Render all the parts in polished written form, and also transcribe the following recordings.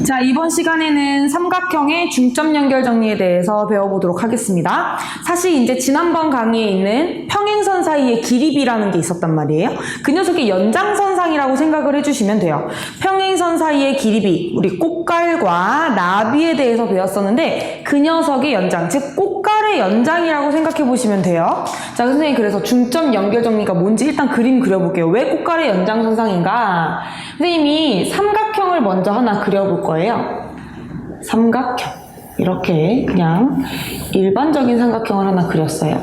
자, 이번 시간에는 삼각형의 중점 연결 정리에 대해서 배워보도록 하겠습니다. 사실 이제 지난번 강의에 있는 평행선 사이의 길이비라는 게 있었단 말이에요. 그 녀석의 연장선상이라고 생각을 해주시면 돼요. 평행선 사이의 길이비, 우리 꽃갈과 나비에 대해서 배웠었는데 그 녀석의 연장, 즉 꽃갈의 연장이라고 생각해 보시면 돼요. 자, 선생님 그래서 중점 연결 정리가 뭔지 일단 그림 그려볼게요. 왜 꽃갈의 연장선상인가? 선생님이 삼각형을 먼저 하나 그려볼 거예요. 삼각형. 이렇게 그냥 일반적인 삼각형을 하나 그렸어요.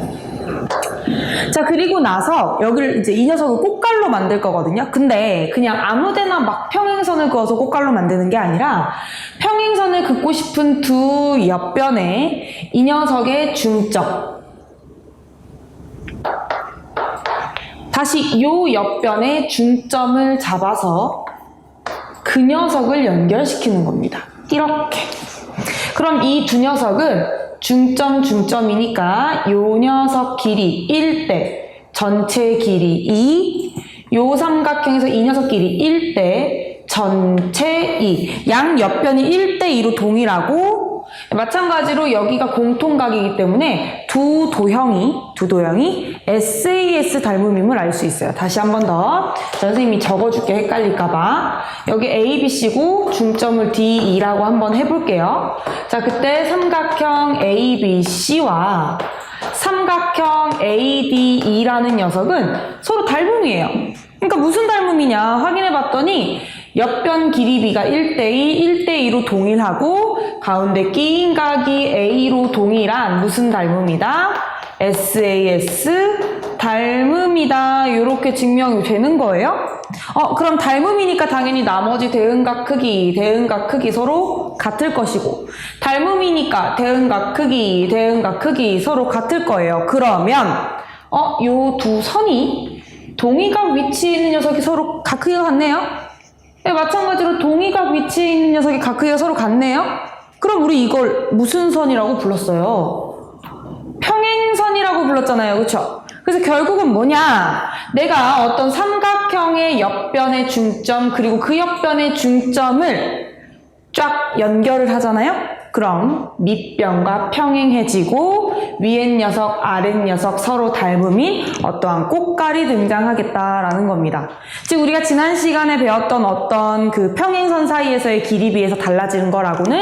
자, 그리고 나서 여기를 이제 이 녀석을 꽃갈로 만들 거거든요. 근데 그냥 아무데나 막 평행선을 그어서 꽃갈로 만드는 게 아니라 평행선을 긋고 싶은 두 옆변에 이 녀석의 중점, 다시 요 옆변의 중점을 잡아서 그 녀석을 연결시키는 겁니다. 이렇게. 그럼 이 두 녀석은 중점이니까 요 녀석 길이 1대, 전체 길이 2, 요 삼각형에서 이 녀석 길이 1대, 전체 2. 양 옆변이 1대2로 동일하고, 마찬가지로 여기가 공통각이기 때문에 두 도형이 SAS 닮음임을 알 수 있어요. 다시 한 번 더. 선생님이 적어줄게 헷갈릴까봐. 여기 ABC고 중점을 DE라고 한번 해볼게요. 자, 그때 삼각형 ABC와 삼각형 ADE라는 녀석은 서로 닮음이에요. 그러니까 무슨 닮음이냐 확인해봤더니 옆변 길이비가 1대2, 1대2로 동일하고 가운데 끼인 각이 A로 동일한 무슨 닮음이다? SAS 닮음이다. 이렇게 증명이 되는 거예요. 그럼 닮음이니까 당연히 나머지 대응각 크기 서로 같을 것이고 닮음이니까 대응각 크기 서로 같을 거예요. 그러면 요 두 선이 동의각 위치에 있는 녀석이 서로 각 크기가 같네요. 네, 마찬가지로 동의각 위치에 있는 녀석이 각 크기가 서로 같네요. 그럼 우리 이걸 무슨 선이라고 불렀어요? 평행선이라고 불렀잖아요. 그쵸? 그래서 결국은 뭐냐? 내가 어떤 삼각형의 옆변의 중점 그리고 그 옆변의 중점을 쫙 연결을 하잖아요? 그럼 밑변과 평행해지고 위에 녀석, 아래 녀석 서로 닮음인 어떠한 꽃갈이 등장하겠다라는 겁니다. 즉 우리가 지난 시간에 배웠던 어떤 그 평행선 사이에서의 길이 비해서 달라지는 거라고는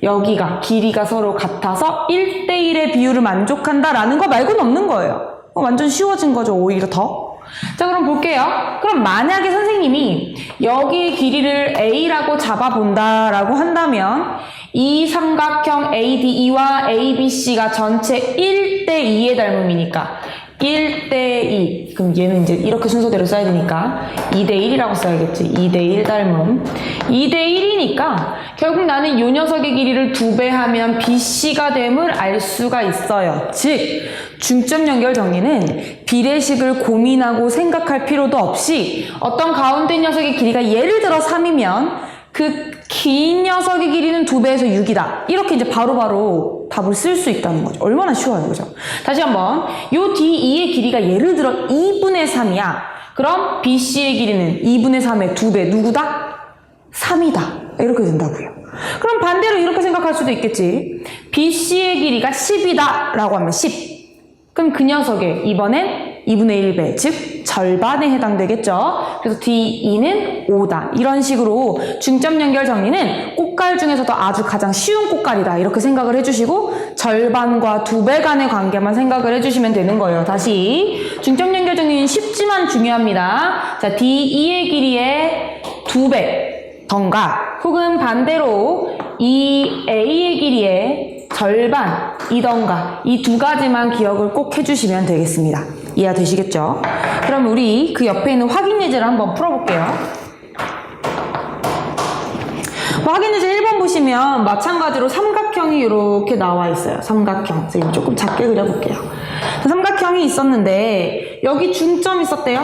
여기가 길이가 서로 같아서 1대1의 비율을 만족한다라는 거 말고는 없는 거예요. 완전 쉬워진 거죠, 오히려 더. 자, 그럼 볼게요. 그럼 만약에 선생님이 여기의 길이를 A라고 잡아본다라고 한다면 이 삼각형 ADE와 ABC가 전체 1대2의 닮음이니까 1대2. 그럼 얘는 이제 이렇게 순서대로 써야 되니까 2대1이라고 써야겠지. 2대1 닮음. 2대1이니까 결국 나는 요 녀석의 길이를 2배 하면 BC가 됨을 알 수가 있어요. 즉 중점 연결 정리는 비례식을 고민하고 생각할 필요도 없이 어떤 가운데 녀석의 길이가 예를 들어 3이면 그 긴 녀석의 길이는 2배에서 6이다. 이렇게 이제 바로바로 답을 쓸 수 있다는 거죠. 얼마나 쉬워요, 그죠? 다시 한번. 요 DE의 길이가 예를 들어 2분의 3이야. 그럼 BC의 길이는 2분의 3의 2배. 누구다? 3이다. 이렇게 된다고요. 그럼 반대로 이렇게 생각할 수도 있겠지. BC의 길이가 10이다. 라고 하면 10. 그럼 그 녀석의 이번엔 2분의 1배, 즉 절반에 해당되겠죠. 그래서 DE는 5다. 이런 식으로 중점 연결 정리는 꽃갈 중에서도 아주 가장 쉬운 꽃갈이다. 이렇게 생각을 해주시고 절반과 2배 간의 관계만 생각을 해주시면 되는 거예요. 다시 중점 연결 정리는 쉽지만 중요합니다. 자, DE의 길이의 2배 던가 혹은 반대로 이 A의 길이의 절반이던가 이 두 가지만 기억을 꼭 해주시면 되겠습니다. 이해가 되시겠죠? 그럼 우리 그 옆에 있는 확인 예제를 한번 풀어볼게요. 확인해서 1번 보시면 마찬가지로 삼각형이 이렇게 나와 있어요. 삼각형. 선생님 조금 작게 그려볼게요. 삼각형이 있었는데 여기 중점 있었대요.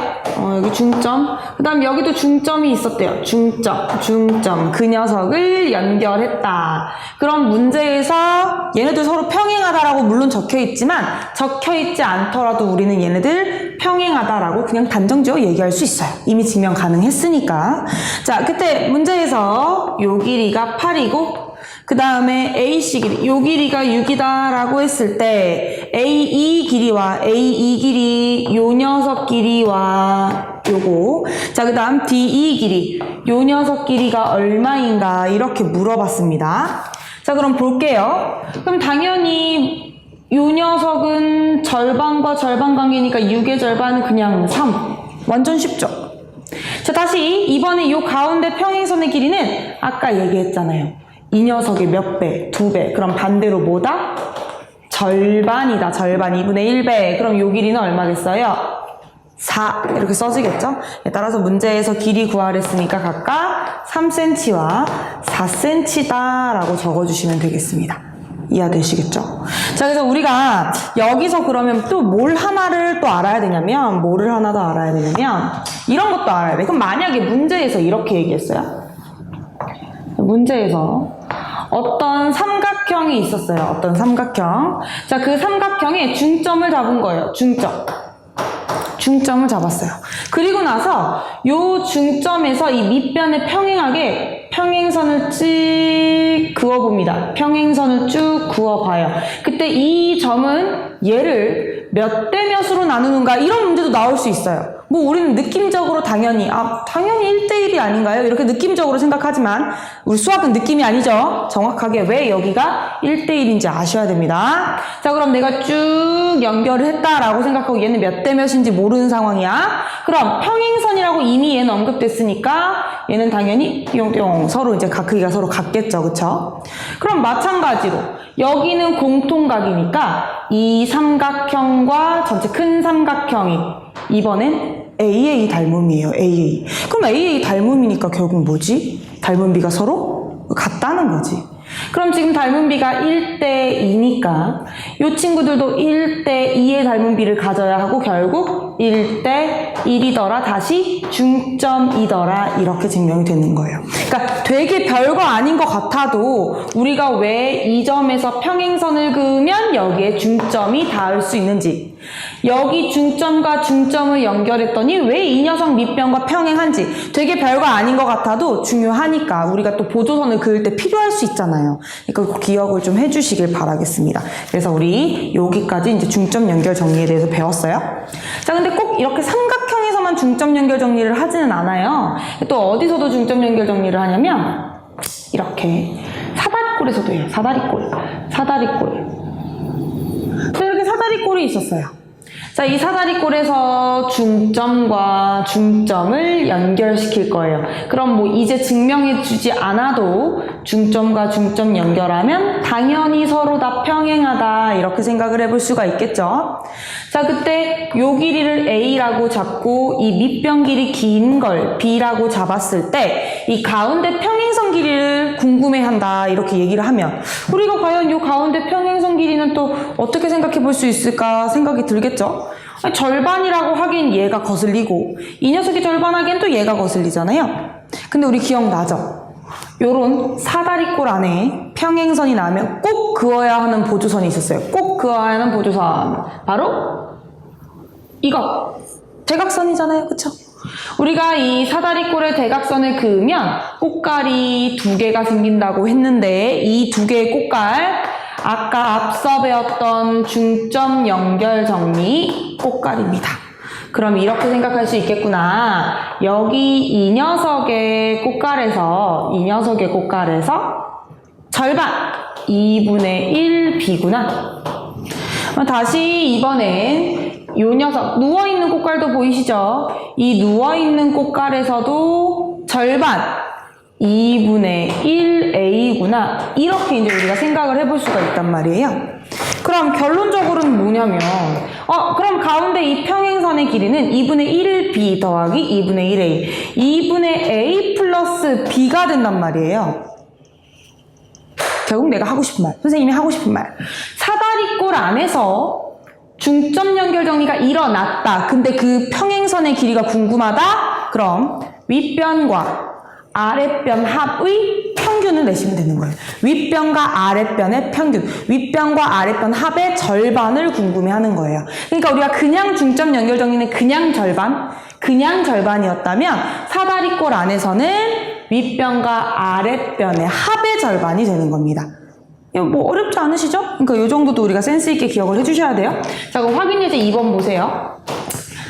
여기 중점. 그 다음 여기도 중점이 있었대요. 중점. 그 녀석을 연결했다. 그럼 문제에서 얘네들 서로 평행하다라고 물론 적혀있지만 적혀있지 않더라도 우리는 얘네들 평행하다라고 그냥 단정지어 얘기할 수 있어요. 이미 증명 가능했으니까. 자, 그때 문제에서 요 길이가 8이고 그 다음에 AC 길이, 요 길이가 6이다 라고 했을 때 AE 길이와 AE 길이, 요 녀석 길이와 요거, 자, 그 다음 DE 길이, 요 녀석 길이가 얼마인가 이렇게 물어봤습니다. 자, 그럼 볼게요. 그럼 당연히 요 녀석은 절반과 절반 관계니까 6의 절반은 그냥 3. 완전 쉽죠? 자, 다시 이번에 요 가운데 평행선의 길이는 아까 얘기했잖아요. 이 녀석의 몇 배? 2배. 그럼 반대로 뭐다? 절반이다. 절반. 2분의 1배. 그럼 요 길이는 얼마겠어요? 4. 이렇게 써지겠죠? 따라서 문제에서 길이 구하랬으니까 각각 3cm와 4cm다 라고 적어주시면 되겠습니다. 이해되시겠죠? 자, 그래서 우리가 여기서 그러면 또 뭘 하나를 또 알아야 되냐면, 뭐를 하나 더 알아야 되냐면, 이런 것도 알아야 돼. 그럼 만약에 문제에서 이렇게 얘기했어요. 문제에서 어떤 삼각형이 있었어요. 어떤 삼각형. 자, 그 삼각형에 중점을 잡은 거예요. 중점을 잡았어요. 그리고 나서 요 중점에서 이 밑변에 평행하게 평행선을 쭉 그어봅니다. 평행선을 쭉 그어봐요. 그때 이 점은 얘를 몇 대 몇으로 나누는가 이런 문제도 나올 수 있어요. 뭐 우리는 느낌적으로 당연히 1대1이 아닌가요? 이렇게 느낌적으로 생각하지만 우리 수학은 느낌이 아니죠. 정확하게 왜 여기가 1대1인지 아셔야 됩니다. 자, 그럼 내가 쭉 연결을 했다라고 생각하고 얘는 몇 대 몇인지 모르는 상황이야. 그럼 평행선이라고 이미 얘는 언급됐으니까 얘는 당연히 띠용띠용 서로 이제 크기가 서로 같겠죠. 그쵸? 그럼 마찬가지로 여기는 공통각이니까 이 삼각형과 전체 큰 삼각형이 이번엔 AA 닮음이에요. AA. 그럼 AA 닮음이니까 결국 뭐지? 닮은 비가 서로 같다는 거지. 그럼 지금 닮은 비가 1대2니까 이 친구들도 1대2의 닮은 비를 가져야 하고 결국 1대1이더라 다시 중점이더라 이렇게 증명이 되는 거예요. 그러니까 되게 별거 아닌 것 같아도 우리가 왜 이 점에서 평행선을 그으면 여기에 중점이 닿을 수 있는지, 여기 중점과 중점을 연결했더니 왜 이 녀석 밑변과 평행한지 되게 별거 아닌 것 같아도 중요하니까 우리가 또 보조선을 그을 때 필요할 수 있잖아요. 그러니까 기억을 좀 해주시길 바라겠습니다. 그래서 우리 여기까지 이제 중점 연결 정리에 대해서 배웠어요. 자, 근데 꼭 이렇게 삼각형에서만 중점 연결 정리를 하지는 않아요. 또 어디서도 중점 연결 정리를 하냐면 이렇게 사다리꼴에서도 해요. 사다리꼴. 이렇게 사다리꼴이 있었어요. 자, 이 사다리꼴에서 중점과 중점을 연결시킬 거예요. 그럼 뭐 이제 증명해주지 않아도 중점과 중점 연결하면 당연히 서로 다 평행하다 이렇게 생각을 해볼 수가 있겠죠. 자, 그때 요 길이를 A라고 잡고 이 밑변 길이 긴 걸 B라고 잡았을 때 이 가운데 평행선 길이를 궁금해한다 이렇게 얘기를 하면 우리가 과연 요 가운데 평행선 길이는 또 어떻게 생각해 볼 수 있을까 생각이 들겠죠. 절반이라고 하긴 얘가 거슬리고 이 녀석이 절반하기엔 또 얘가 거슬리잖아요. 근데 우리 기억나죠? 요런 사다리꼴 안에 평행선이 나면 꼭 그어야 하는 보조선이 있었어요. 꼭 그어야 하는 보조선 바로 이거 대각선이잖아요. 그쵸? 우리가 이 사다리꼴에 대각선을 그으면 꽃갈이 2개가 생긴다고 했는데 이 2개의 꽃갈 아까 앞서 배웠던 중점 연결 정리 꽃갈입니다. 그럼 이렇게 생각할 수 있겠구나. 여기 이 녀석의 꽃갈에서 절반 2분의 1 B구나. 다시 이번엔 요 녀석 누워있는 꽃갈도 보이시죠? 이 누워있는 꽃갈에서도 절반 2분의 1 A구나. 이렇게 이제 우리가 생각을 해볼 수가 있단 말이에요. 그럼 결론적으로는 뭐냐면 그럼 가운데 이 평행선의 길이는 2분의 1 B 더하기 2분의 1 A 2분의 A 플러스 B가 된단 말이에요. 결국 내가 하고 싶은 말, 선생님이 하고 싶은 말. 사다리꼴 안에서 중점 연결 정리가 일어났다. 근데 그 평행선의 길이가 궁금하다? 그럼 윗변과 아랫변 합의 평균을 내시면 되는 거예요. 윗변과 아랫변의 평균, 윗변과 아랫변 합의 절반을 궁금해하는 거예요. 그러니까 우리가 그냥 중점 연결 정리는 그냥 절반이었다면 사다리꼴 안에서는 윗변과 아랫변의 합의 절반이 되는 겁니다. 이거 뭐 어렵지 않으시죠? 그러니까 이 정도도 우리가 센스 있게 기억을 해주셔야 돼요. 자, 그럼 확인 예제 2번 보세요.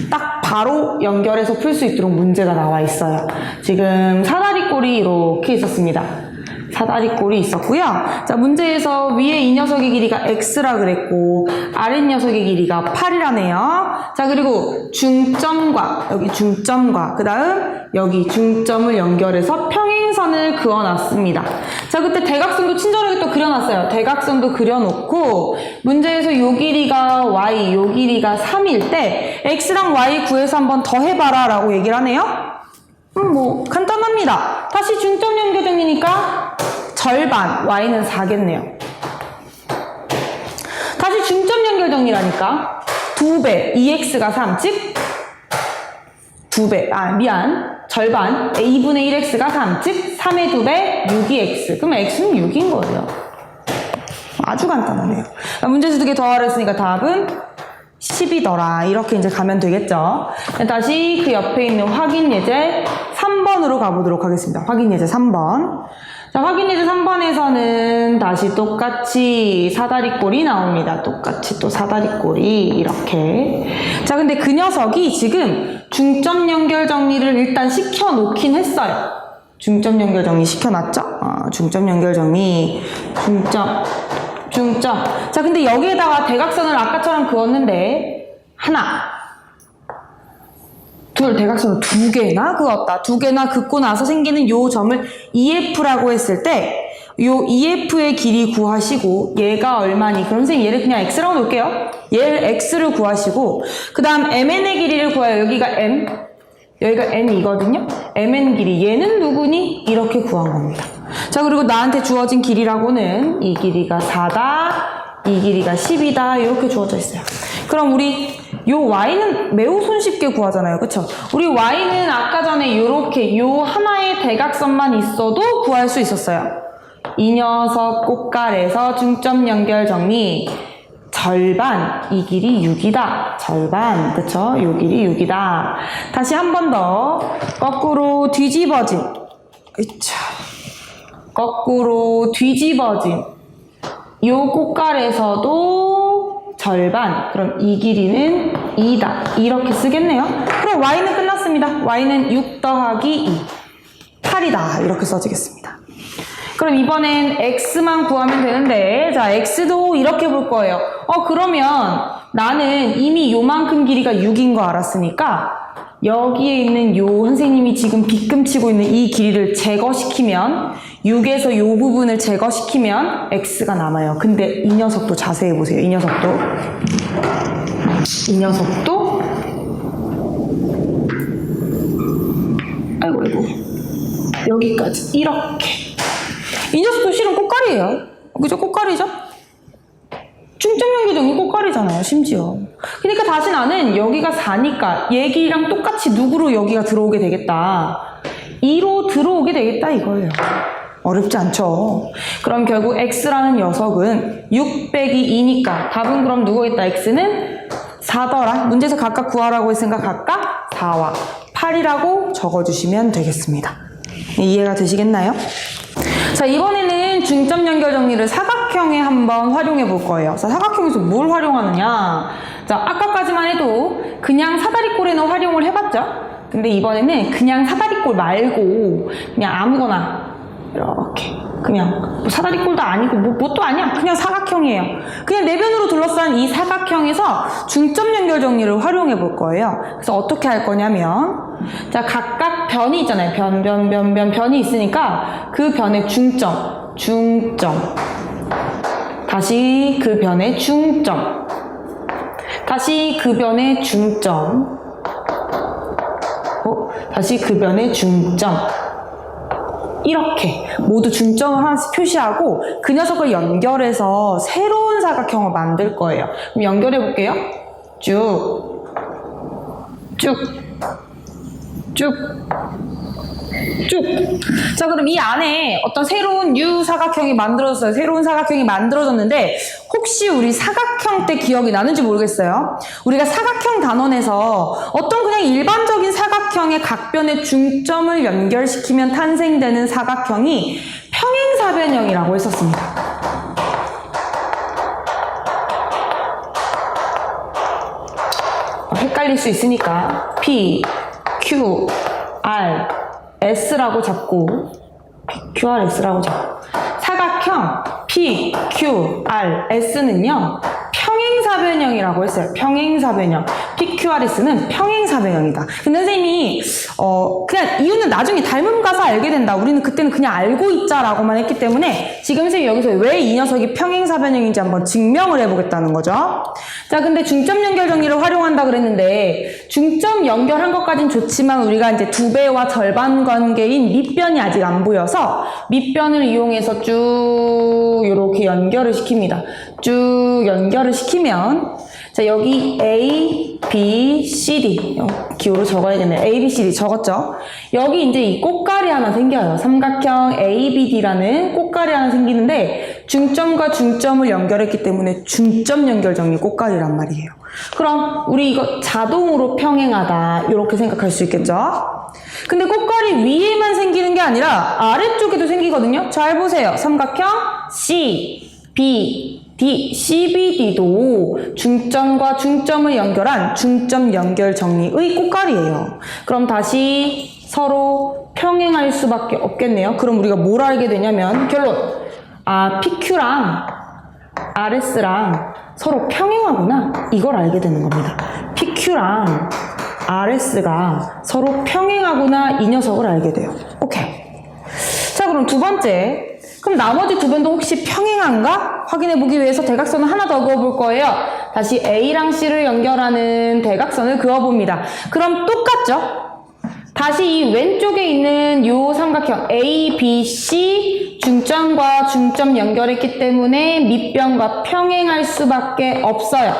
딱 바로 연결해서 풀 수 있도록 문제가 나와 있어요. 지금 사다리꼴이 이렇게 있었습니다. 사다리꼴이 있었고요. 자, 문제에서 위에 이 녀석의 길이가 x라 그랬고 아랫 녀석의 길이가 8이라네요. 자, 그리고 중점과 여기 중점과 그 다음 여기 중점을 연결해서 평행선을 그어놨습니다. 자, 그때 대각선도 친절하게 또 그려놨어요. 대각선도 그려놓고 문제에서 요 길이가 y, 요 길이가 3일 때 x랑 y 구해서 한번 더해봐라 라고 얘기를 하네요. 뭐 간단합니다. 다시 중점 연결 정리니까 절반, y는 4겠네요. 다시 중점 연결 정리라니까 2배, 2x가 3, 즉 2배, 절반, 2분의 1x가 3, 즉 3의 2배, 6이 그럼 x는 6인 거예요. 아주 간단하네요. 문제에서 2개 더하라 했으니까 답은 10이더라. 이렇게 이제 가면 되겠죠. 다시 그 옆에 있는 확인 예제 3번으로 가보도록 하겠습니다. 확인 예제 3번. 자, 확인 예제 3번에서는 다시 똑같이 사다리꼴이 나옵니다. 똑같이 또 사다리꼴이 이렇게. 자, 근데 그 녀석이 지금 중점 연결 정리를 일단 시켜놓긴 했어요. 중점 연결 정리 시켜놨죠? 중점 연결 정리. 중점. 자, 근데 여기에다가 대각선을 아까처럼 그었는데 하나, 둘, 대각선을 2개나 그었다. 2개나 긋고 나서 생기는 요 점을 EF라고 했을 때 요 EF의 길이 구하시고 얘가 얼마니? 그럼 선생님 얘를 그냥 X라고 놓을게요. 얘를 X를 구하시고 그 다음 MN의 길이를 구해요. 여기가 M, 여기가 N이거든요. MN 길이, 얘는 누구니? 이렇게 구한 겁니다. 자, 그리고 나한테 주어진 길이라고는 이 길이가 4다, 이 길이가 10이다 이렇게 주어져 있어요. 그럼 우리 요 y는 매우 손쉽게 구하잖아요. 그쵸? 우리 y는 아까 전에 요렇게 요 하나의 대각선만 있어도 구할 수 있었어요. 이 녀석 꽃갈에서 중점 연결 정리 절반, 이 길이 6이다. 절반, 그쵸? 요 길이 6이다. 다시 한 번 더 거꾸로 뒤집어진, 거꾸로 뒤집어진 요 꽃갈에서도 절반, 그럼 이 길이는 2다. 이렇게 쓰겠네요. 그럼 y는 끝났습니다. y는 6 더하기 2, 8이다. 이렇게 써지겠습니다. 그럼 이번엔 x만 구하면 되는데, 자, x도 이렇게 볼 거예요. 그러면 나는 이미 요만큼 길이가 6인 거 알았으니까 여기에 있는 요 선생님이 지금 빗금치고 있는 이 길이를 제거시키면 6에서 요 부분을 제거시키면 x가 남아요. 근데 이 녀석도 자세히 보세요. 이 녀석도 아이고 여기까지 이렇게. 이 녀석도 실은 꽃갈이에요. 그죠? 꽃갈이죠? 중점 연결 정리 꽃갈이잖아요, 심지어. 그러니까 다시 나는 여기가 4니까 얘 길이랑 똑같이 누구로 여기가 들어오게 되겠다. 2로 들어오게 되겠다 이거예요. 어렵지 않죠? 그럼 결국 x라는 녀석은 6 빼기 2니까 답은 그럼 누구겠다? x는 4더라. 문제에서 각각 구하라고 했으니까 각각 4와 8이라고 적어주시면 되겠습니다. 이해가 되시겠나요? 자, 이번에는 중점 연결 정리를 사각형에 한번 활용해 볼 거예요. 자, 사각형에서 뭘 활용하느냐? 자, 아까까지만 해도 그냥 사다리꼴에는 활용을 해봤죠? 근데 이번에는 그냥 사다리꼴 말고 그냥 아무거나 이렇게 그냥 뭐 사다리꼴도 아니고 뭣도 아니야. 그냥 사각형이에요. 그냥 내변으로 둘러싼 이 사각형에서 중점 연결 정리를 활용해 볼 거예요. 그래서 어떻게 할 거냐면, 자, 각각 변이 있잖아요. 변이 있으니까 그 변의 중점, 다시 그 변의 중점, 다시 그 변의 중점, 다시 그 변의 중점, 이렇게 모두 중점을 하나씩 표시하고 그 녀석을 연결해서 새로운 사각형을 만들 거예요. 그럼 연결해 볼게요. 쭉, 쭉, 쭉, 쭉. 자, 그럼 이 안에 어떤 새로운 사각형이 만들어졌어요. 새로운 사각형이 만들어졌는데 혹시 우리 사각형 때 기억이 나는지 모르겠어요. 우리가 사각형 단원에서 어떤 그냥 일반적인 사각형의 각변의 중점을 연결시키면 탄생되는 사각형이 평행사변형이라고 했었습니다. 헷갈릴 수 있으니까 P, Q, R, S라고 잡고 PQRS라고 잡고 사각형 PQRS는요 평행사변형이라고 했어요. 평행사변형. PQRS는 평행사변형이다. 근데 선생님이 그냥 이유는 나중에 닮음 가서 알게 된다. 우리는 그때는 그냥 알고 있자라고만 했기 때문에 지금 선생님이 여기서 왜 이 녀석이 평행사변형인지 한번 증명을 해보겠다는 거죠. 자, 근데 중점 연결 정리를 활용한다 그랬는데 중점 연결한 것까진 좋지만 우리가 이제 두 배와 절반 관계인 밑변이 아직 안 보여서 밑변을 이용해서 쭉 이렇게 연결을 시킵니다. 쭉 연결을 시키면 자, 여기 A, B, C, D 기호로 적어야겠네요. A, B, C, D 적었죠? 여기 이제 이 꽃가리 하나 생겨요. 삼각형 A, B, D라는 꽃가리 하나 생기는데 중점과 중점을 연결했기 때문에 중점 연결 정리 꽃가리란 말이에요. 그럼 우리 이거 자동으로 평행하다 이렇게 생각할 수 있겠죠? 근데 꽃가리 위에만 생기는 게 아니라 아래쪽에도 생기거든요. 잘 보세요. 삼각형 C, B, D, CBD도 중점과 중점을 연결한 중점 연결 정리의 꽃가리예요. 그럼 다시 서로 평행할 수밖에 없겠네요. 그럼 우리가 뭘 알게 되냐면 결론. PQ랑 RS랑 서로 평행하구나. 이걸 알게 되는 겁니다. PQ랑 RS가 서로 평행하구나. 이 녀석을 알게 돼요. 오케이. 자, 그럼 두 번째. 그럼 나머지 두 변도 혹시 평행한가? 확인해보기 위해서 대각선을 하나 더 그어볼 거예요. 다시 A랑 C를 연결하는 대각선을 그어봅니다. 그럼 똑같죠? 다시 이 왼쪽에 있는 요 삼각형 A, B, C 중점과 중점 연결했기 때문에 밑변과 평행할 수밖에 없어요.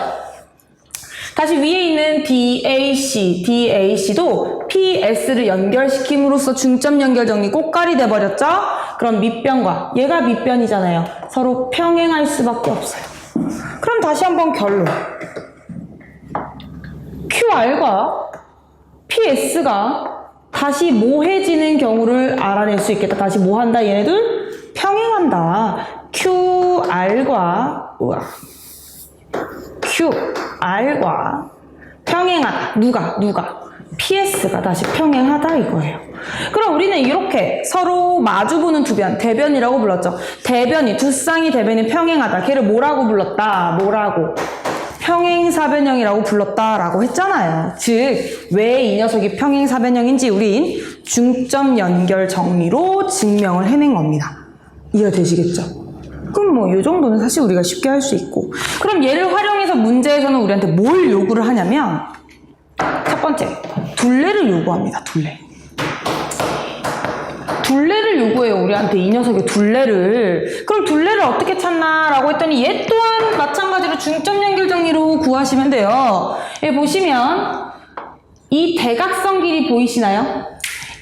다시 위에 있는 DAC, DAC도 PS를 연결시킴으로써 중점 연결 정리 꽃가리 돼버렸죠? 그럼 밑변과 얘가 밑변이잖아요. 서로 평행할 수밖에 없어요. 그럼 다시 한번 결론. QR과 PS가 다시 모해지는 경우를 알아낼 수 있겠다. 다시 뭐 한다? 얘네들 평행한다. QR과 QR과 평행하다. 누가? PS가 다시 평행하다 이거예요. 그럼 우리는 이렇게 서로 마주보는 두 변, 대변이라고 불렀죠. 대변이, 두 쌍이 대변이 평행하다. 걔를 뭐라고 불렀다? 평행사변형이라고 불렀다라고 했잖아요. 즉, 왜 이 녀석이 평행사변형인지 우린 중점 연결 정리로 증명을 해낸 겁니다. 이해가 되시겠죠? 그럼 뭐 이 정도는 사실 우리가 쉽게 할 수 있고. 그럼 얘를 활용해서 문제에서는 우리한테 뭘 요구를 하냐면 첫 번째, 둘레를 요구합니다. 둘레를 요구해요. 우리한테 이 녀석의 둘레를. 그럼 둘레를 어떻게 찾나? 라고 했더니 얘 또한 마찬가지로 중점 연결 정리로 구하시면 돼요. 여기 보시면 이 대각선 길이 보이시나요?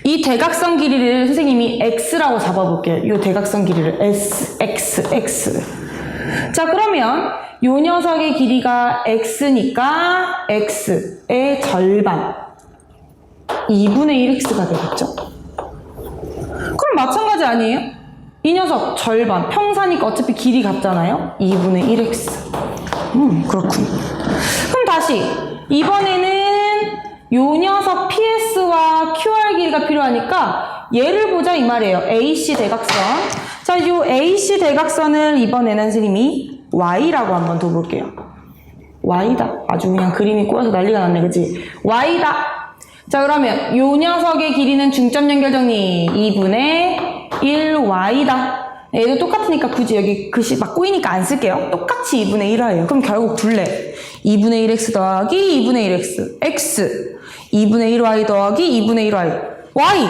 이 대각선 길이를 선생님이 X라고 잡아볼게요. 이 대각선 길이를 X. 자, 그러면 이 녀석의 길이가 X니까 X의 절반 2분의 1X가 되겠죠? 그럼 마찬가지 아니에요? 이 녀석 절반 평사니까 어차피 길이 같잖아요? 2분의 1X. 그렇군요. 그럼 다시 이번에는 요 녀석 PS와 QR 길이가 필요하니까 얘를 보자 이 말이에요. AC 대각선. 자, 요 AC 대각선을 이번에는 선생님이 Y라고 한번 둬볼게요. Y다. 아주 그냥 그림이 꼬여서 난리가 났네, 그치? Y다. 자, 그러면 요 녀석의 길이는 중점 연결 정리 2분의 1Y다. 얘도 똑같으니까 굳이 여기 글씨 막 꼬이니까 안 쓸게요. 똑같이 2분의 1Y예요. 그럼 결국 둘레 2분의 1X 더하기 2분의 1X X 2분의 1Y 더하기 2분의 1Y Y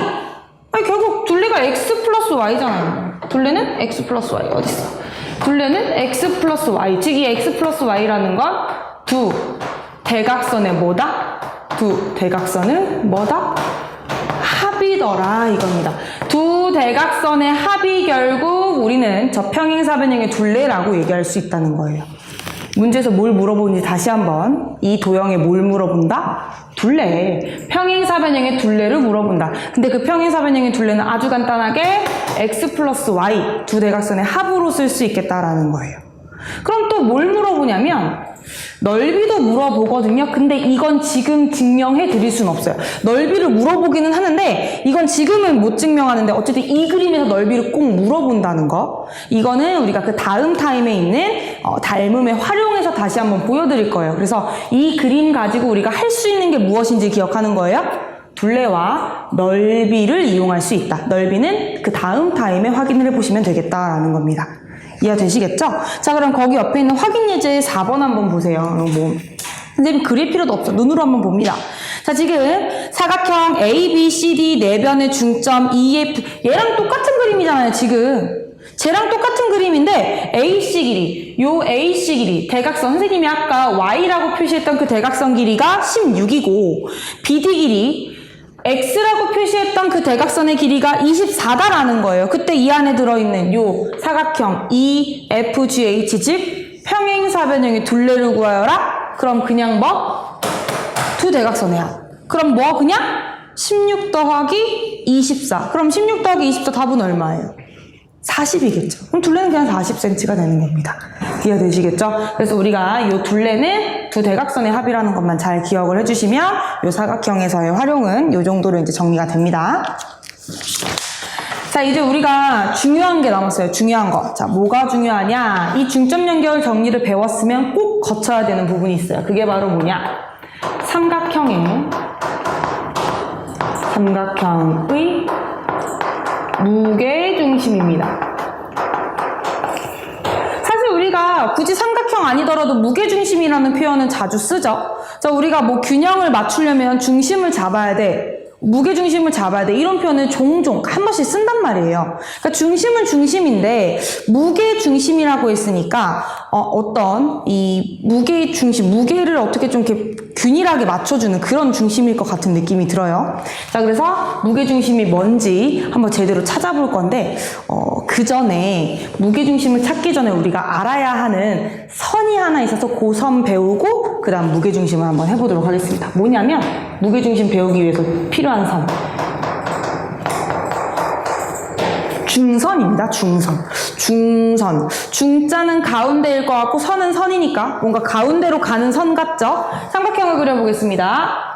아니, 결국 둘레가 x 플러스 y잖아요. 둘레는 x 플러스 y 어딨어? 둘레는 x 플러스 y. 즉 이 x 플러스 y라는 건 두 대각선의 뭐다? 두 대각선은 뭐다? 합이더라 이겁니다. 두 대각선의 합이 결국 우리는 저 평행사변형의 둘레라고 얘기할 수 있다는 거예요. 문제에서 뭘 물어보는지 다시 한번. 이 도형에 뭘 물어본다? 둘레. 평행사변형의 둘레를 물어본다. 근데 그 평행사변형의 둘레는 아주 간단하게 x 플러스 y 두 대각선의 합으로 쓸 수 있겠다라는 거예요. 그럼 또 뭘 물어보냐면 넓이도 물어보거든요. 근데 이건 지금 증명해 드릴 수는 없어요. 넓이를 물어보기는 하는데 이건 지금은 못 증명하는데 어쨌든 이 그림에서 넓이를 꼭 물어본다는 거. 이거는 우리가 그 다음 타임에 있는 닮음에 활용해서 다시 한번 보여드릴 거예요. 그래서 이 그림 가지고 우리가 할 수 있는 게 무엇인지 기억하는 거예요. 둘레와 넓이를 이용할 수 있다. 넓이는 그 다음 타임에 확인을 해보시면 되겠다라는 겁니다. 이해되시겠죠? 자, 그럼 거기 옆에 있는 확인 예제 4번 한번 보세요. 뭐 선생님 그릴 필요도 없어. 눈으로 한번 봅니다. 자, 지금 사각형 A, B, C, D 네 변의 중점 E, F 얘랑 똑같은 그림이잖아요. 지금 쟤랑 똑같은 그림인데 AC 길이, 요 AC 길이 대각선 선생님이 아까 Y라고 표시했던 그 대각선 길이가 16이고 BD 길이 X라고 표시했던 그 대각선의 길이가 24다라는 거예요. 그때 이 안에 들어있는 요 사각형 EFGH 즉 평행사변형의 둘레를 구하여라. 그럼 그냥 뭐? 두 대각선의 합. 그럼 뭐 그냥? 16 더하기 24. 그럼 16 더하기 24 답은 얼마예요? 40이겠죠. 그럼 둘레는 그냥 40cm가 되는 겁니다. 이해되시겠죠? 그래서 우리가 이 둘레는 두 대각선의 합이라는 것만 잘 기억을 해주시면 이 사각형에서의 활용은 이 정도로 이제 정리가 됩니다. 자, 이제 우리가 중요한 게 남았어요. 중요한 거. 자, 뭐가 중요하냐? 이 중점 연결 정리를 배웠으면 꼭 거쳐야 되는 부분이 있어요. 그게 바로 뭐냐? 삼각형의 무게중심입니다. 사실 우리가 굳이 삼각형 아니더라도 무게중심이라는 표현은 자주 쓰죠. 자, 우리가 뭐 균형을 맞추려면 중심을 잡아야 돼. 무게중심을 잡아야 돼. 이런 표현을 종종 한 번씩 쓴단 말이에요. 그러니까 중심은 중심인데 무게중심이라고 했으니까 어떤 이 무게중심, 무게를 어떻게 좀 이렇게 균일하게 맞춰주는 그런 중심일 것 같은 느낌이 들어요. 자, 그래서 무게중심이 뭔지 한번 제대로 찾아볼 건데 그 전에 무게중심을 찾기 전에 우리가 알아야 하는 선이 하나 있어서 그 선 배우고 그 다음 무게중심을 한번 해보도록 하겠습니다. 뭐냐면 무게중심 배우기 위해서 필요한 선. 중선입니다. 중선. 중자는 가운데일 것 같고 선은 선이니까 뭔가 가운데로 가는 선 같죠? 삼각형을 그려보겠습니다.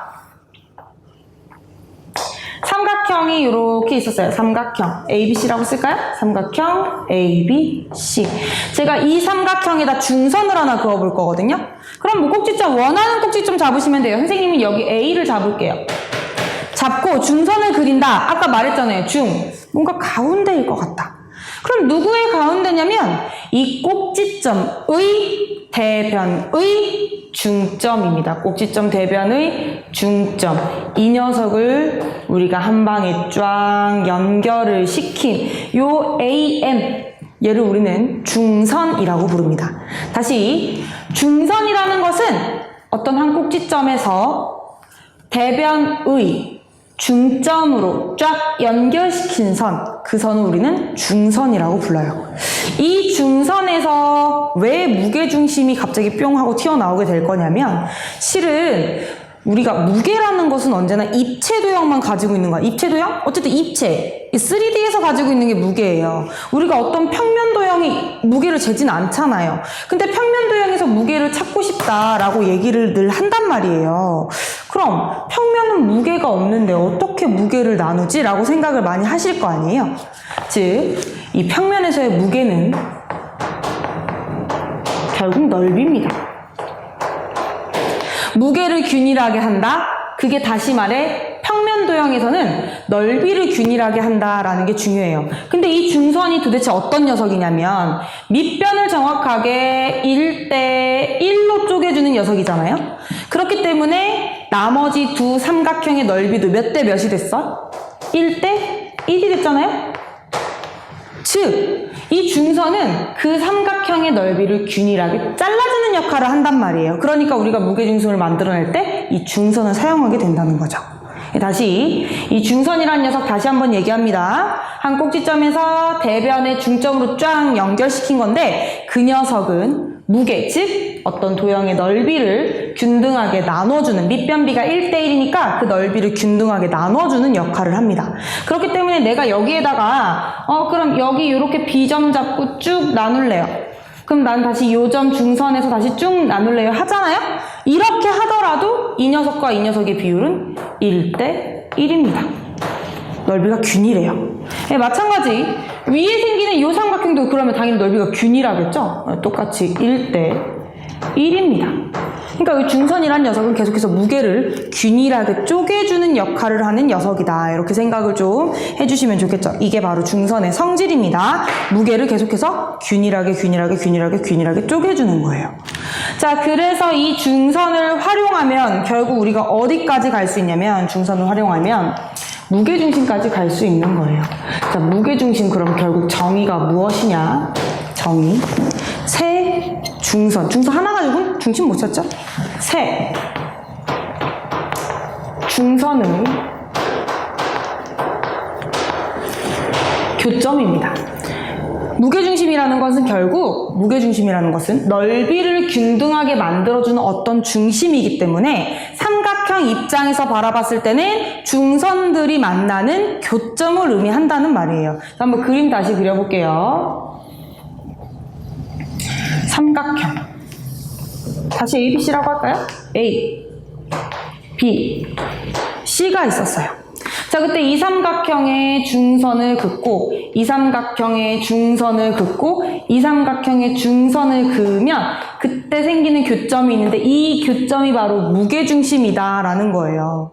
삼각형이 이렇게 있었어요. 삼각형 ABC라고 쓸까요? 삼각형 ABC. 제가 이 삼각형에다 중선을 하나 그어볼 거거든요. 그럼 뭐 꼭지점, 원하는 꼭지점 잡으시면 돼요. 선생님은 여기 A를 잡을게요. 잡고 중선을 그린다. 아까 말했잖아요. 뭔가 가운데일 것 같다. 그럼 누구의 가운데냐면 이 꼭지점의 대변의 중점입니다. 꼭지점 대변의 중점. 이 녀석을 우리가 한 방에 쫙 연결을 시킨 요 AM, 얘를 우리는 중선이라고 부릅니다. 다시, 중선이라는 것은 어떤 한 꼭지점에서 대변의 중점으로 쫙 연결시킨 선, 그 선을 우리는 중선이라고 불러요. 이 중선에서 왜 무게중심이 갑자기 뿅 하고 튀어나오게 될 거냐면 실은 우리가 무게라는 것은 언제나 입체 도형만 가지고 있는 거야. 입체 도형? 어쨌든 입체. 3D에서 가지고 있는 게 무게예요. 우리가 어떤 평면 도형이 무게를 재진 않잖아요. 근데 평면 도형에서 무게를 찾고 싶다라고 얘기를 늘 한단 말이에요. 그럼 평면은 무게가 없는데 어떻게 무게를 나누지? 라고 생각을 많이 하실 거 아니에요. 즉, 이 평면에서의 무게는 결국 넓이입니다. 무게를 균일하게 한다? 그게 다시 말해 평면 도형에서는 넓이를 균일하게 한다라는 게 중요해요. 근데 이 중선이 도대체 어떤 녀석이냐면 밑변을 정확하게 1대 1로 쪼개주는 녀석이잖아요. 그렇기 때문에 나머지 두 삼각형의 넓이도 몇 대 몇이 됐어? 1대 1이 됐잖아요? 즉, 이 중선은 그 삼각형의 넓이를 균일하게 잘라주는 역할을 한단 말이에요. 그러니까 우리가 무게중심을 만들어낼 때 이 중선을 사용하게 된다는 거죠. 다시 이 중선이라는 녀석 다시 한번 얘기합니다. 한 꼭지점에서 대변의 중점으로 쫙 연결시킨 건데 그 녀석은 무게, 즉 어떤 도형의 넓이를 균등하게 나눠주는, 밑변비가 1대1이니까 그 넓이를 균등하게 나눠주는 역할을 합니다. 그렇기 때문에 내가 여기에다가 그럼 여기 이렇게 B점 잡고 쭉 나눌래요. 그럼 난 다시 요점 중선에서 다시 쭉 나눌래요 하잖아요? 이렇게 하더라도 이 녀석과 이 녀석의 비율은 1대1입니다. 넓이가 균일해요. 네, 마찬가지 위에 생기는 이 삼각형도 그러면 당연히 넓이가 균일하겠죠? 똑같이 1대1입니다. 그러니까 이 중선이란 녀석은 계속해서 무게를 균일하게 쪼개주는 역할을 하는 녀석이다. 이렇게 생각을 좀 해주시면 좋겠죠. 이게 바로 중선의 성질입니다. 무게를 계속해서 균일하게 쪼개주는 거예요. 자, 그래서 이 중선을 활용하면 결국 우리가 어디까지 갈 수 있냐면, 중선을 활용하면 무게중심까지 갈 수 있는 거예요. 자, 무게중심 그럼 결국 정의가 무엇이냐? 정의. 세 중선. 중선 하나 가지고 중심 못 찾죠? 세 중선의 교점입니다. 무게중심이라는 것은 넓이를 균등하게 만들어주는 어떤 중심이기 때문에 삼각형 입장에서 바라봤을 때는 중선들이 만나는 교점을 의미한다는 말이에요. 한번 그림 다시 그려볼게요. 삼각형. 다시 A, B, C라고 할까요? A, B, C가 있었어요. 자, 그때 이 삼각형의 중선을 긋고 이 삼각형의 중선을 긋고 이 삼각형의 중선을 그으면 그때 생기는 교점이 있는데 이 교점이 바로 무게중심이다라는 거예요.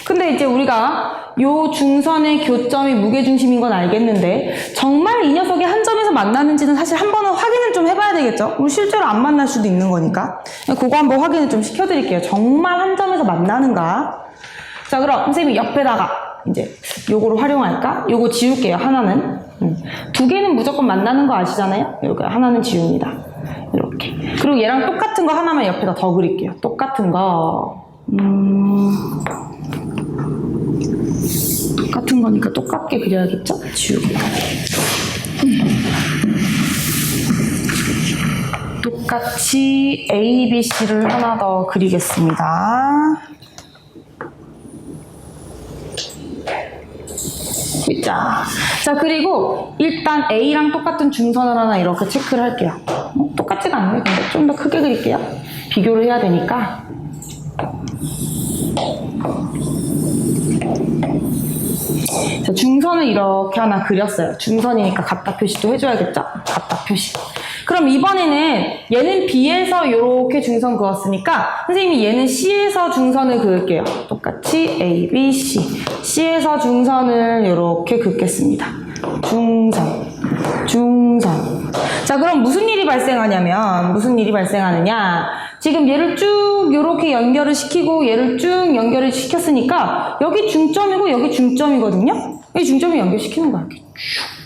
근데 이제 우리가 요 중선의 교점이 무게중심인 건 알겠는데 정말 이 녀석이 한 점에서 만나는지는 사실 한 번은 확인을 좀 해봐야 되겠죠? 실제로 안 만날 수도 있는 거니까 그거 한번 확인을 좀 시켜드릴게요. 정말 한 점에서 만나는가? 자, 그럼 선생님이 옆에다가 이제 요거를 활용할까? 요거 지울게요. 하나는. 두 개는 무조건 만나는 거 아시잖아요? 요거 하나는 지웁니다. 이렇게. 그리고 얘랑 똑같은 거 하나만 옆에다 더 그릴게요. 똑같은 거. 똑같은 거니까 똑같게 그려야겠죠? 지우고. 똑같이 A, B, C를 하나 더 그리겠습니다. 자, 그리고 일단 A랑 똑같은 중선을 하나 이렇게 체크를 할게요. 똑같지가 않네요. 근데 좀 더 크게 그릴게요. 비교를 해야 되니까. 자, 중선을 이렇게 하나 그렸어요. 중선이니까 같다 표시도 해줘야겠죠? 같다 표시. 그럼 이번에는 얘는 B에서 이렇게 중선 그었으니까 선생님이 얘는 C에서 중선을 그을게요. 똑같이 A, B, C. C에서 중선을 이렇게 긋겠습니다. 중선. 자, 그럼 무슨 일이 발생하느냐? 지금 얘를 쭉 이렇게 연결을 시키고 얘를 쭉 연결을 시켰으니까 여기 중점이고 여기 중점이거든요? 이 중점을 연결시키는 거야. 이렇게 쭉.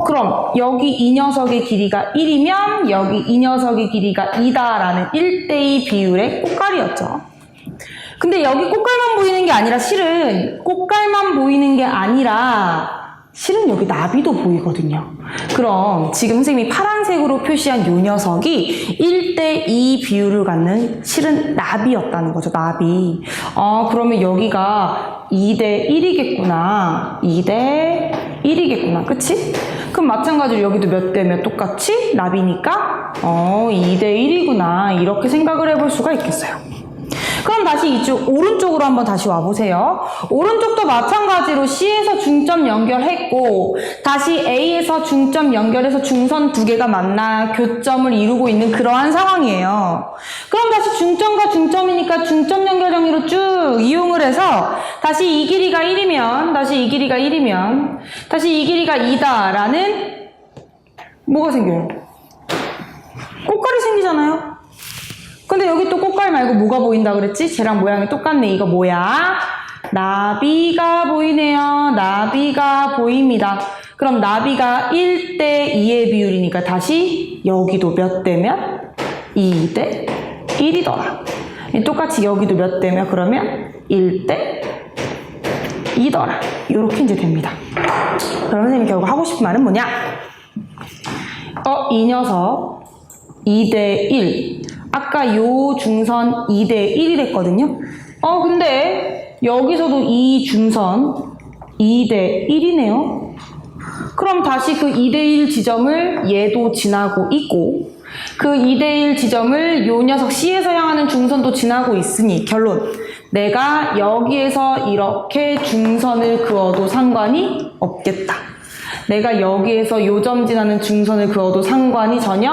그럼 여기 이 녀석의 길이가 1이면 여기 이 녀석의 길이가 2다라는 1대2 비율의 꽃갈이었죠. 근데 여기 꽃갈만 보이는 게 아니라 실은 여기 나비도 보이거든요. 그럼 지금 선생님이 파란색으로 표시한 이 녀석이 1대2 비율을 갖는 실은 나비였다는 거죠. 나비. 그러면 여기가 2대1이겠구나. 2대1이겠구나. 그치? 그럼 마찬가지로 여기도 몇 대 몇 똑같이 나비니까 2대1이구나. 이렇게 생각을 해볼 수가 있겠어요. 그럼 다시 이쪽 오른쪽으로 한번 다시 와보세요. 오른쪽도 마찬가지로 C에서 중점 연결했고 다시 A에서 중점 연결해서 중선 두 개가 만나 교점을 이루고 있는 그러한 상황이에요. 그럼 다시 중점과 중점이니까 중점 연결 정리로 쭉 이용을 해서 다시 이 길이가 1이면 다시 이 길이가 2다라는 뭐가 생겨요? 꽃갈이 생기잖아요. 근데 여기 또 꽃갈 말고 뭐가 보인다 그랬지? 쟤랑 모양이 똑같네. 이거 뭐야? 나비가 보이네요. 나비가 보입니다. 그럼 나비가 1대 2의 비율이니까 다시 여기도 몇 대면? 2대 1이더라. 똑같이 여기도 몇 대면? 그러면 1대 2더라. 이렇게 이제 됩니다. 그럼 선생님이 결국 하고 싶은 말은 뭐냐? 이 녀석 2대 1. 아까 요 중선 2대 1이 됐거든요. 근데 여기서도 이 중선 2대 1이네요. 그럼 다시 그 2대 1 지점을 얘도 지나고 있고 그 2대 1 지점을 요 녀석 C에서 향하는 중선도 지나고 있으니 결론. 내가 여기에서 이렇게 중선을 그어도 상관이 없겠다. 내가 여기에서 요점 지나는 중선을 그어도 상관이 전혀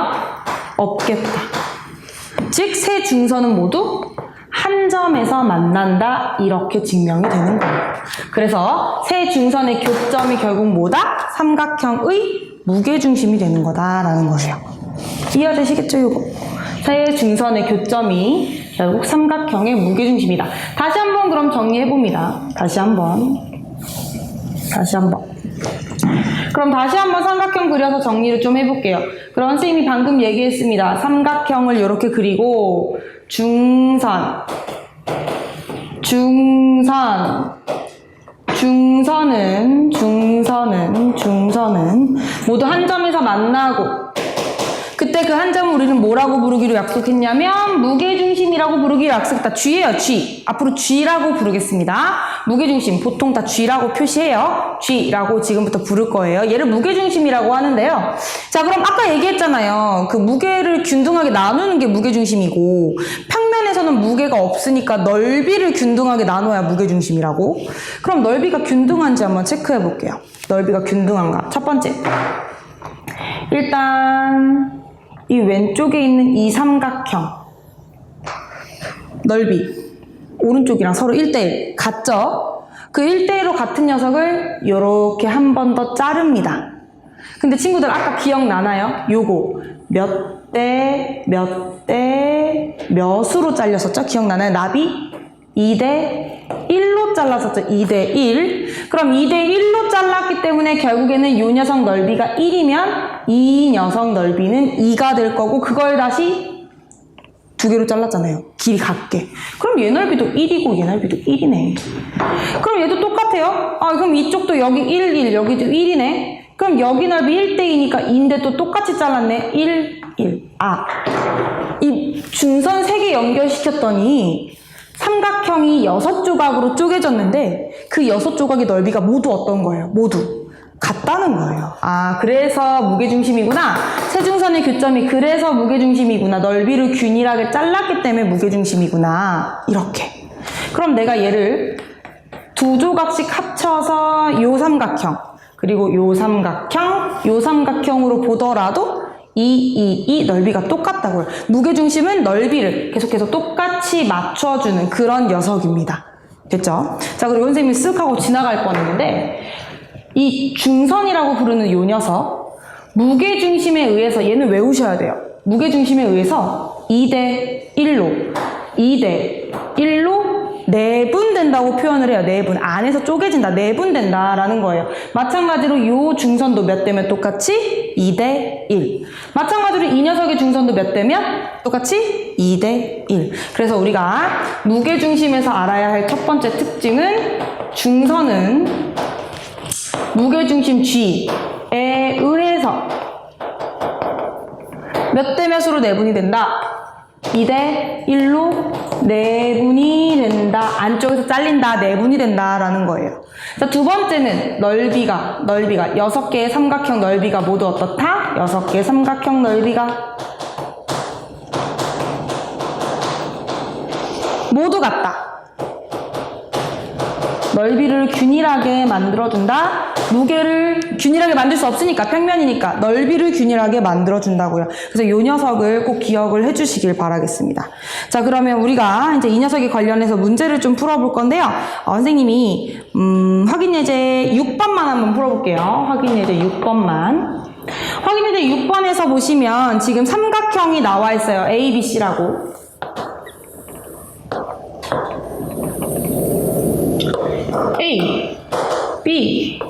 없겠다. 즉, 세 중선은 모두 한 점에서 만난다. 이렇게 증명이 되는 거예요. 그래서 세 중선의 교점이 결국 뭐다? 삼각형의 무게중심이 되는 거다라는 거예요. 이해되시겠죠, 이거? 세 중선의 교점이 결국 삼각형의 무게중심이다. 다시 한번 그럼 정리해봅니다. 다시 한번. 그럼 다시 한번 삼각형 그려서 정리를 좀 해볼게요. 그럼 선생님이 방금 얘기했습니다. 삼각형을 이렇게 그리고 중선은 모두 한 점에서 만나고 그때 그 한 점을 우리는 뭐라고 부르기로 약속했냐면 무게중심이라고 부르기로 약속했다. G예요, G. 앞으로 G라고 부르겠습니다. 무게중심 보통 다 G라고 표시해요. G라고 지금부터 부를 거예요. 얘를 무게중심이라고 하는데요. 자, 그럼 아까 얘기했잖아요. 그 무게를 균등하게 나누는 게 무게중심이고 평면에서는 무게가 없으니까 넓이를 균등하게 나눠야 무게중심이라고. 그럼 넓이가 균등한지 한번 체크해 볼게요. 넓이가 균등한가? 첫 번째. 일단 이 왼쪽에 있는 이 삼각형 넓이 오른쪽이랑 서로 1대1 같죠? 그 1대1로 같은 녀석을 이렇게 한 번 더 자릅니다. 근데 친구들 아까 기억나나요? 요거 몇 대 몇으로 잘렸었죠? 기억나나요? 나비 2대 1로 잘랐었죠? 2대 1. 그럼 2대 1로 잘랐기 때문에 결국에는 이 녀석 넓이가 1이면 이 녀석 넓이는 2가 될 거고 그걸 다시 두 개로 잘랐잖아요. 길이 같게. 그럼 얘 넓이도 1이고 얘 넓이도 1이네. 그럼 얘도 똑같아요. 그럼 이쪽도 여기 1, 여기도 1이네. 그럼 여기 넓이 1대2니까 2인데 또 똑같이 잘랐네. 1, 1. 이 중선 3개 연결시켰더니 삼각형이 6조각으로 쪼개졌는데 그 6조각의 넓이가 모두 어떤 거예요? 모두 같다는 거예요. 그래서 무게중심이구나. 세중선의 교점이 그래서 무게중심이구나. 넓이를 균일하게 잘랐기 때문에 무게중심이구나. 이렇게. 그럼 내가 얘를 두 조각씩 합쳐서 요 삼각형 그리고 요 삼각형으로 보더라도 이 넓이가 똑같다고요. 무게중심은 넓이를 계속해서 똑같이 맞춰주는 그런 녀석입니다. 됐죠? 자, 그리고 선생님이 쓱 하고 지나갈 뻔했는데 이 중선이라고 부르는 요 녀석 무게중심에 의해서 얘는 외우셔야 돼요. 무게중심에 의해서 2대 1로 내분된다고 표현을 해요. 내분. 안에서 쪼개진다. 내분된다라는 거예요. 마찬가지로 요 중선도 몇 대면 똑같이 2대 1. 마찬가지로 이 녀석의 중선도 몇 대면 똑같이 2대 1. 그래서 우리가 무게중심에서 알아야 할 첫 번째 특징은 중선은 무게중심 G에 의해서 몇 대 몇으로 내분이 된다? 2대 1로 내분이 된다. 안쪽에서 잘린다. 내분이 된다. 라는 거예요. 자, 두 번째는 넓이가 6개의 삼각형 넓이가 모두 어떻다? 6개의 삼각형 넓이가 모두 같다. 넓이를 균일하게 만들어준다. 무게를 균일하게 만들 수 없으니까 평면이니까 넓이를 균일하게 만들어준다고요. 그래서 이 녀석을 꼭 기억을 해주시길 바라겠습니다. 자, 그러면 우리가 이제 이 녀석에 관련해서 문제를 좀 풀어볼 건데요. 선생님이 확인예제 6번만 한번 풀어볼게요. 확인예제 6번만. 확인예제 6번에서 보시면 지금 삼각형이 나와 있어요. A, B, C라고. A, B,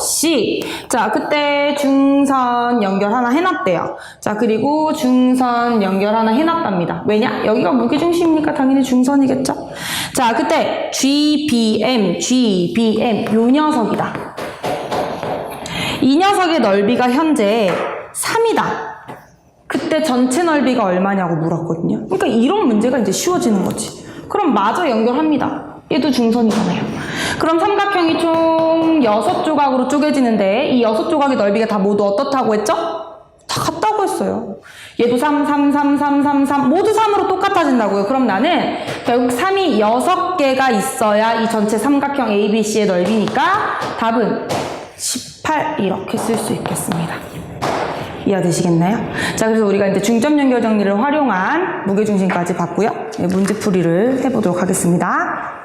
C. 자, 그때 중선 연결 하나 해놨대요. 자, 그리고 중선 연결 하나 해놨답니다. 왜냐? 여기가 무게중심이니까 당연히 중선이겠죠? 자, 그때 GBM, GBM 요 녀석이다. 이 녀석의 넓이가 현재 3이다. 그때 전체 넓이가 얼마냐고 물었거든요. 그러니까 이런 문제가 이제 쉬워지는 거지. 그럼 마저 연결합니다. 얘도 중선이잖아요. 그럼 삼각형이 총 6조각으로 쪼개지는데 이 6조각의 넓이가 다 모두 어떻다고 했죠? 다 같다고 했어요. 얘도 3, 3, 3, 3, 3, 3 모두 3으로 똑같아진다고요. 그럼 나는 결국 3이 6개가 있어야 이 전체 삼각형 ABC의 넓이니까 답은 18 이렇게 쓸 수 있겠습니다. 이해되시겠나요? 자, 그래서 우리가 이제 중점 연결 정리를 활용한 무게중심까지 봤고요. 문제풀이를 해보도록 하겠습니다.